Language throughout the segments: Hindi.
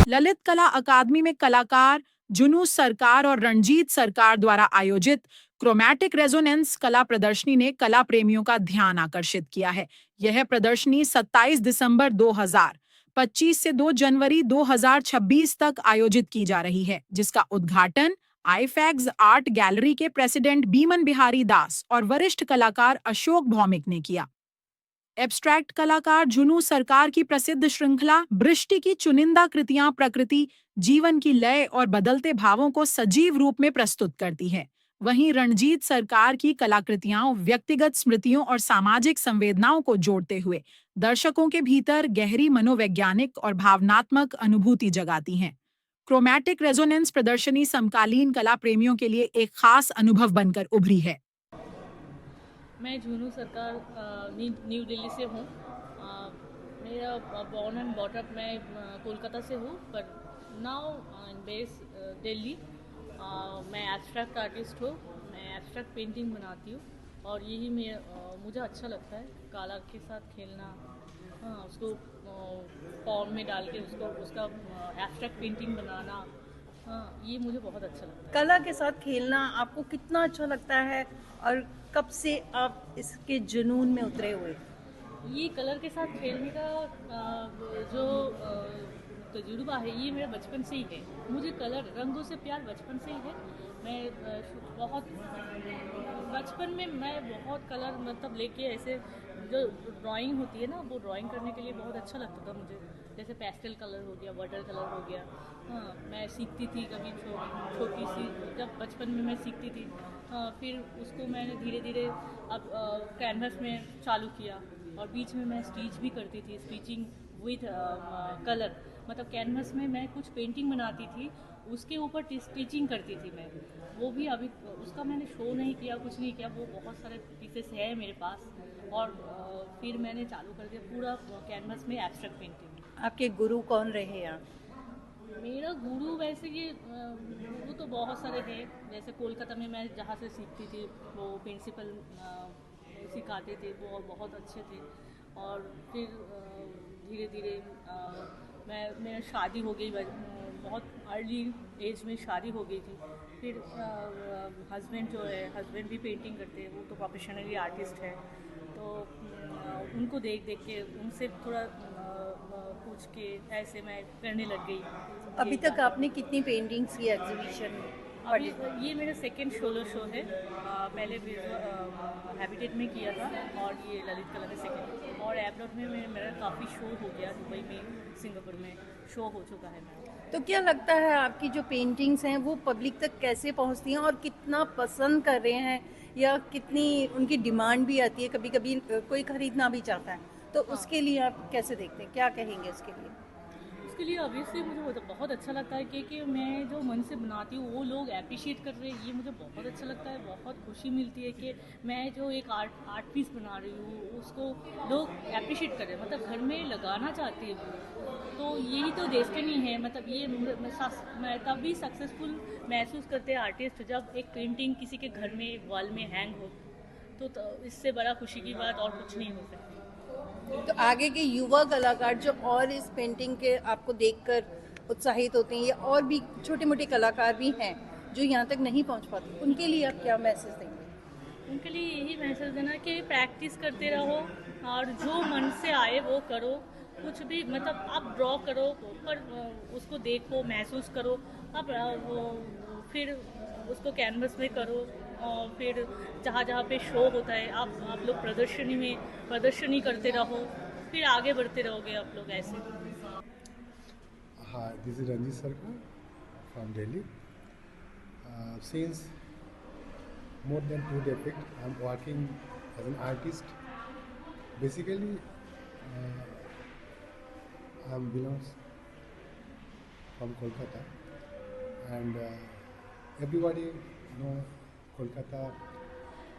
ललित कला अकादमी में कलाकार जुनूस सरकार और रणजीत सरकार द्वारा आयोजित क्रोमैटिक रेजोनेंस कला प्रदर्शनी ने कला प्रेमियों का ध्यान आकर्षित किया है। यह प्रदर्शनी 27 दिसंबर 2025 से 2 जनवरी 2026 तक आयोजित की जा रही है, जिसका उद्घाटन आईफैक्स आर्ट गैलरी के प्रेसिडेंट बीमन बिहारी दास और वरिष्ठ कलाकार अशोक भौमिक ने किया। एब्स्ट्रैक्ट कलाकार जुनू सरकार की प्रसिद्ध श्रृंखला बृष्टि की चुनिंदा कृतियां प्रकृति, जीवन की लय और बदलते भावों को सजीव रूप में प्रस्तुत करती है। वहीं रणजीत सरकार की कलाकृतियां व्यक्तिगत स्मृतियों और सामाजिक संवेदनाओं को जोड़ते हुए दर्शकों के भीतर गहरी मनोवैज्ञानिक और भावनात्मक अनुभूति जगाती हैं। क्रोमैटिक रेजोनेंस प्रदर्शनी समकालीन कला प्रेमियों के लिए एक खास अनुभव बनकर उभरी है। मैं झुनू सरकार न्यू दिल्ली से हूँ। मेरा बॉर्न एंड बॉटअप मैं कोलकाता से हूँ, पर नाउ इन बेस दिल्ली। मैं एब्स्ट्रैक्ट आर्टिस्ट हूँ। मैं एब्स्ट्रैक्ट पेंटिंग बनाती हूँ और यही मुझे अच्छा लगता है कलर के साथ खेलना। उसको फॉर्म में डाल के उसका एब्स्ट्रैक्ट पेंटिंग बनाना। ये मुझे बहुत अच्छा लगता है। कला के साथ खेलना आपको कितना अच्छा लगता है और कब से आप इसके जुनून में उतरे हुए? ये कलर के साथ खेलने का जो तजुर्बा है, ये मेरा बचपन से ही है। मुझे कलर रंगों से प्यार बचपन से ही है। मैं बहुत बचपन में मैं बहुत कलर मतलब लेके ऐसे जो ड्राइंग होती है ना, वो ड्राइंग करने के लिए बहुत अच्छा लगता था मुझे। जैसे पेस्टल कलर हो गया, वाटर कलर हो गया। हाँ, मैं सीखती थी कभी छोटी सी, जब बचपन में मैं सीखती थी। फिर उसको मैंने धीरे धीरे अब कैनवस में चालू किया और बीच में मैं स्टिच भी करती थी, स्टिचिंग विथ कलर। मतलब कैनवस में मैं कुछ पेंटिंग बनाती थी, उसके ऊपर स्टिचिंग करती थी मैं। वो भी अभी उसका मैंने शो नहीं किया, कुछ नहीं किया। वो बहुत सारे पीसेस है मेरे पास। और फिर मैंने चालू कर दिया पूरा कैनवस में एब्स्ट्रैक्ट पेंटिंग। आपके गुरु कौन रहे हैं? मेरा गुरु वैसे ये गुरु तो बहुत सारे हैं। जैसे कोलकाता में मैं जहाँ से सीखती थी, वो प्रिंसिपल सिखाते थे, वो बहुत अच्छे थे। और फिर धीरे धीरे मेरा शादी हो गई, बहुत अर्ली एज में शादी हो गई थी। फिर हस्बैंड जो है, हस्बैंड भी पेंटिंग करते हैं, वो तो प्रोफेशनली आर्टिस्ट है। तो उनको देख देख के उनसे थोड़ा पूछ के ऐसे मैं करने लग गई। अभी तक आपने कितनी पेंटिंग्स की एग्जीबिशन अभी ये मेरा सेकेंड सोलो शो है। पहले हैबिटेट में किया था और ये ललित कला में सेकेंड। और एब्रॉड में मेरा काफ़ी शो हो गया, दुबई में, सिंगापुर में शो हो चुका है मेरा। तो क्या लगता है आपकी जो पेंटिंग्स हैं वो पब्लिक तक कैसे पहुंचती हैं और कितना पसंद कर रहे हैं, या कितनी उनकी डिमांड भी आती है? कभी कभी कोई खरीदना भी चाहता है, तो हाँ, उसके लिए आप कैसे देखते हैं, क्या कहेंगे उसके लिए? उसके लिए ऑब्वियसली मुझे बहुत अच्छा लगता है कि मैं जो मन से बनाती हूँ वो लोग अप्रिशिएट कर रहे हैं। ये मुझे बहुत अच्छा लगता है। बहुत खुशी मिलती है कि मैं जो एक आर्ट पीस बना रही हूँ उसको लोग अप्रिशिएट कर रहे हैं, मतलब घर में लगाना चाहती है वो। तो यही तो डेस्टिनी है। मतलब ये मैं तभी सक्सेसफुल महसूस करते हैं आर्टिस्ट जब एक पेंटिंग किसी के घर में वॉल में हैंग हो। तो इससे बड़ा खुशी की बात और कुछ नहीं हो सकती। तो आगे के युवा कलाकार जो और इस पेंटिंग के आपको देखकर उत्साहित होते हैं, या और भी छोटे मोटे कलाकार भी हैं जो यहाँ तक नहीं पहुँच पाते, उनके लिए आप क्या मैसेज देंगे? उनके लिए यही मैसेज देना कि प्रैक्टिस करते रहो और जो मन से आए वो करो। कुछ भी मतलब आप ड्रॉ करो, पर उसको देखो, महसूस करो। आप फिर उसको कैनवस में करो। और फिर जहाँ जहाँ पे शो होता है आप लोग प्रदर्शनी करते रहो, फिर आगे बढ़ते रहोगे आप लोग ऐसे। Hi, this is Ranjit Sarkar from Delhi. Since more than 2 decades, I'm working as an artist. Basically, I belongs from Kolkata, and everybody know Kolkata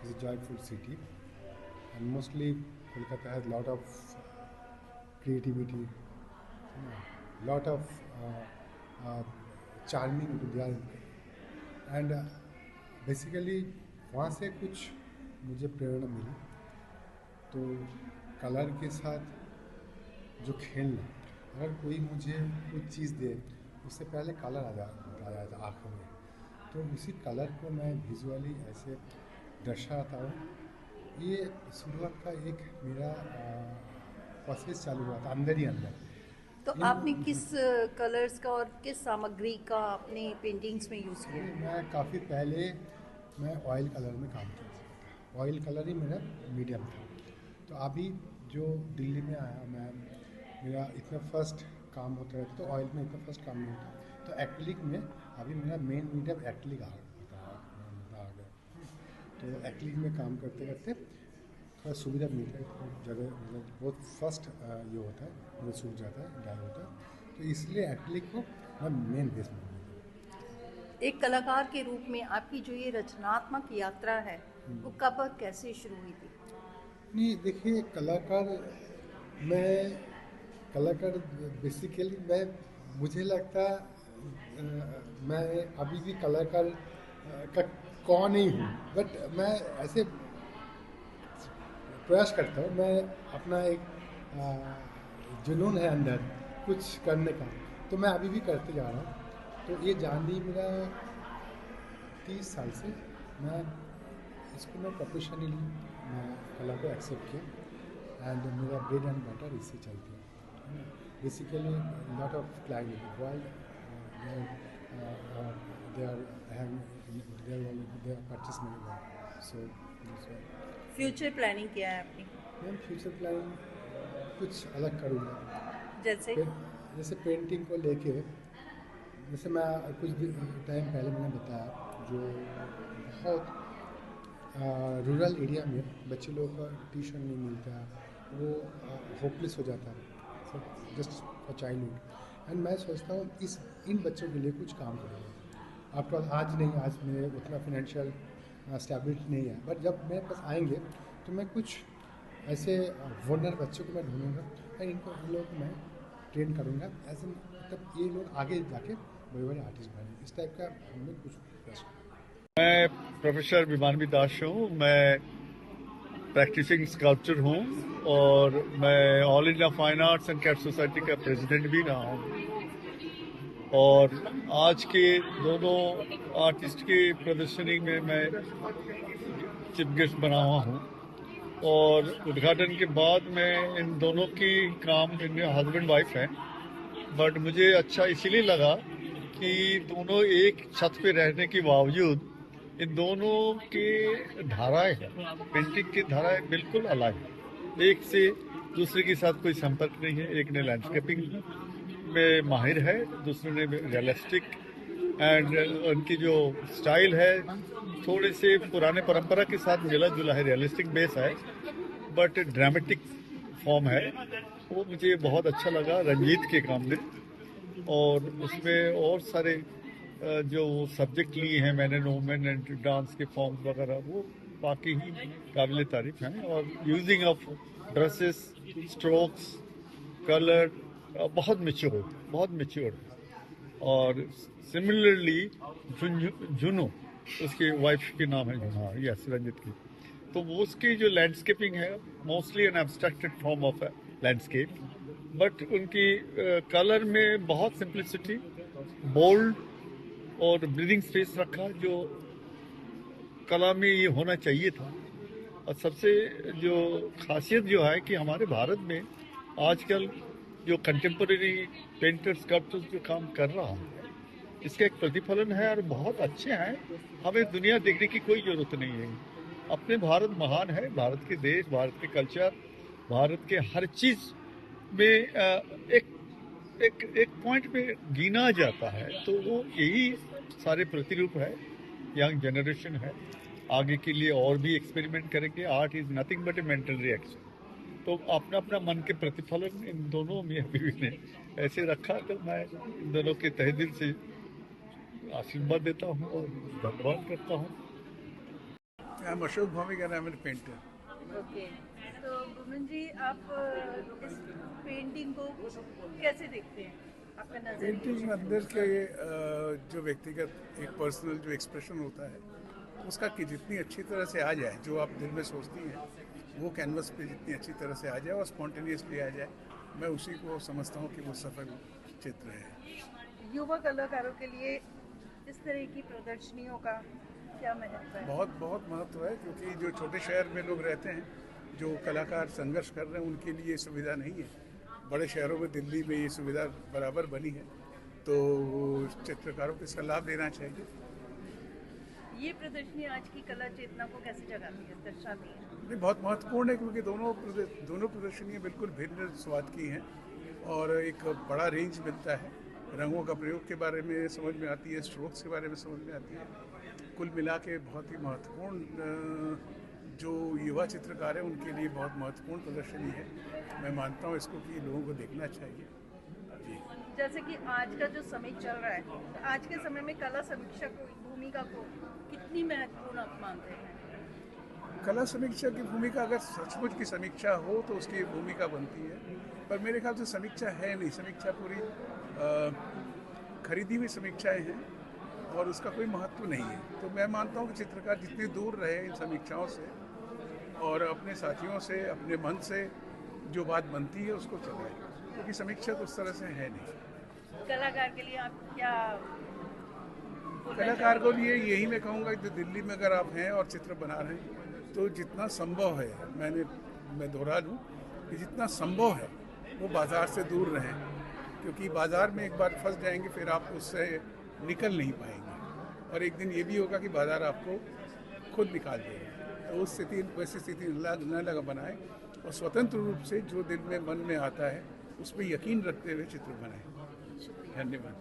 is a joyful city, and mostly Kolkata has lot of creativity, lot of charming Gujarat and basically वहाँ से कुछ मुझे प्रेरणा मिली। तो कलर के साथ जो खेलना अगर कोई मुझे कुछ चीज़ दे, उससे पहले कलर आ जाता था आँखों में, तो उसी कलर को मैं विजुअली ऐसे दर्शाता हूँ। ये शुरुआत का एक मेरा प्रोसेस चालू हुआ था अंदर ही अंदर। तो इन आपने किस कलर्स का और किस सामग्री का अपने पेंटिंग्स में यूज़ किया? मैं काफ़ी पहले मैं ऑयल कलर में काम करता था, ऑयल कलर ही मेरा मीडियम था। तो अभी जो दिल्ली में आया मैं, मेरा इतना फर्स्ट काम होता है, तो ऑयल में इतना फर्स्ट काम नहीं होता, तो एक्रिलिक में अभी मेरा मेन मीडियम एक्रिलिक आ गया। तो एक्रिलिक में काम करते करते थोड़ा सुविधा मिलता है, तो जगह मतलब बहुत फर्स्ट ये होता है, मुझे सूख जाता है, डाल होता है, तो इसलिए एक्रिलिक को मैं मेन बेस में एक कलाकार के रूप में आपकी जो ये रचनात्मक यात्रा है वो कब और कैसे शुरू हुई थी? नहीं। देखिए, कलाकार बेसिकली मैं, मुझे लगता मैं अभी भी कलाकार का कौन नहीं हूँ, बट मैं ऐसे प्रयास करता हूँ। मैं अपना एक जुनून है अंदर कुछ करने का, तो मैं अभी भी करते जा रहा हूँ। तो ये जार्नी मेरा 30 साल से, मैं इसको मैं प्रोफेशनली मैं कला को एक्सेप्ट किया, एंड मेरा ब्रेड एंड बटर इससे चलती है। Basically lot of client world they are purchase my work, so future planning क्या है आपकी? मैम फ्यूचर प्लान कुछ अलग करूँगा। जैसे जैसे पेंटिंग को लेके, जैसे मैं कुछ टाइम पहले मैंने बताया, जो बहुत रूरल एरिया में बच्चे लोगों का ट्यूशन नहीं मिलता, वो होपलेस हो जाता है जस्ट फॉर चाइल्डहुड। एंड मैं सोचता हूँ इन बच्चों के लिए कुछ काम करूँगा। आफ्टर ऑल आज नहीं, आज मेरे उतना फिनेंशियल स्टेबिलिटी नहीं है, बट जब मेरे पास आएंगे तो मैं कुछ ऐसे वनर बच्चों को मैं ढूंढूंगा, और इन लोगों को मैं ट्रेन करूँगा, ऐसे मतलब ये लोग आगे जाके बड़े बड़े आर्टिस्ट बने। इस टाइप का हमने कुछ प्रयास किया। मैं प्रोफेसर विमानवी दास हूँ। मैं प्रैक्टिसिंग स्कल्पचर हूँ और मैं all India fine arts and cat society का प्रेसिडेंट भी रहा हूँ। और आज के दोनों आर्टिस्ट की प्रदर्शनी में मैं चीफ गेस्ट बना हुआ हूँ, और उद्घाटन के बाद मैं इन दोनों की काम, हस्बैंड वाइफ हैं, बट मुझे अच्छा इसीलिए लगा कि दोनों एक छत पे रहने के बावजूद इन दोनों की धाराएं हैं, पेंटिंग की धाराएं बिल्कुल अलग है, एक से दूसरे के साथ कोई संपर्क नहीं है। एक ने लैंडस्केपिंग में माहिर है, दूसरे ने रियलिस्टिक, एंड उनकी जो स्टाइल है थोड़े से पुराने परंपरा के साथ मिला जुला है, रियलिस्टिक बेस है बट ड्रामेटिक फॉर्म है। वो मुझे बहुत अच्छा लगा रंजीत के काम में, और उसमें और सारे जो सब्जेक्ट लिए हैं मैंने, वुमेन एंड डांस के फॉर्म्स वगैरह, वो बाकी ही काबिल तारीफ हैं। और using of dresses, strokes, colour बहुत मेच्योर। और सिमिलरली जुनू, उसकी वाइफ के नाम है जुनू, यस, रंजित की, तो वो उसकी जो लैंडस्केपिंग है mostly an abstracted form of landscape, but उनकी कलर में बहुत सिंप्लिसिटी, बोल्ड और ब्रीदिंग स्पेस रखा, जो कला में ये होना चाहिए था। और सबसे जो खासियत जो है कि हमारे भारत में आजकल जो कंटेम्परेरी पेंटर स्कल्पचर्स जो काम कर रहा है, इसका एक प्रतिफलन है और बहुत अच्छे हैं। हमें दुनिया देखने की कोई जरूरत नहीं है। अपने भारत महान है, भारत के देश, भारत के कल्चर, भारत के हर चीज में एक पॉइंट पे गिना जाता है, तो वो यही सारे प्रतिरूप है। यंग जनरेशन है, आगे के लिए और भी एक्सपेरिमेंट करेंगे। Art is nothing but A mental reaction. तो अपना अपना मन के प्रतिफलन इन दोनों में बीवी ने ऐसे रखा, तो मैं इन दोनों के तहे दिल से आशीर्वाद देता हूँ और धन्यवाद करता हूँ। I am Ashok Bhowmik and I am a painter. Okay, तो बुमन जी, आप इस पेंटिंग को कैसे देखते हैं? आपका नजरिया? पेंटिंग अंदर के जो व्यक्तिगत एक पर्सनल जो एक्सप्रेशन होता है उसका कि जितनी अच्छी तरह से आ जाए, जो आप दिल में सोचती हैं वो कैनवस पे जितनी अच्छी तरह से आ जाए और स्पॉन्टेनियसली आ जाए, मैं उसी को समझता हूँ कि वो सफल चित्र है। युवा कलाकारों के लिए इस तरह की प्रदर्शनियों का क्या महत्व है? बहुत बहुत महत्व है, क्योंकि जो छोटे शहर में लोग रहते हैं, जो कलाकार संघर्ष कर रहे हैं, उनके लिए ये सुविधा नहीं है। बड़े शहरों में, दिल्ली में ये सुविधा बराबर बनी है, तो चित्रकारों को इसका लाभ लेना चाहिए। ये प्रदर्शनी आज की कला चेतना को कैसे जगाती है, दर्शाती है? ये बहुत महत्वपूर्ण है, क्योंकि दोनों प्रदर्शनियाँ बिल्कुल भिन्न स्वाद की हैं और एक बड़ा रेंज मिलता है। रंगों का प्रयोग के बारे में समझ में आती है, स्ट्रोक्स के बारे में समझ में आती है। कुल मिला के बहुत ही महत्वपूर्ण, जो युवा चित्रकार हैं उनके लिए बहुत महत्वपूर्ण प्रदर्शनी है। मैं मानता हूँ इसको कि लोगों को देखना चाहिए। जी। जैसे कि आज का जो समय चल रहा है, तो आज के समय में कला समीक्षा को, भूमिका को कितनी महत्वपूर्ण आप मानते हैं? कला समीक्षा की भूमिका, अगर सचमुच की समीक्षा हो तो उसकी भूमिका बनती है, पर मेरे ख्याल से समीक्षा है नहीं। समीक्षा पूरी खरीदी हुई समीक्षाएं हैं और उसका कोई महत्व नहीं है। तो मैं मानता हूँ कि चित्रकार जितनी दूर रहे इन समीक्षाओं से और अपने साथियों से, अपने मन से जो बात बनती है उसको चलाए, क्योंकि समीक्षा तो उस तरह से है नहीं। कलाकार के लिए आप क्या? कलाकार को लिए यही मैं कहूँगा कि दिल्ली में अगर आप हैं और चित्र बना रहे हैं, तो जितना संभव है, मैं दोहरा दूँ कि जितना संभव है वो बाज़ार से दूर रहें, क्योंकि बाज़ार में एक बार फंस जाएंगे फिर आप उससे निकल नहीं पाएंगे, और एक दिन ये भी होगा कि बाज़ार आपको खुद निकाल देगा। तो उस स्थिति, वैसी स्थिति न लगा बनाए और स्वतंत्र रूप से जो दिल में मन में आता है उस पर यकीन रखते हुए चित्र बनाएं। धन्यवाद।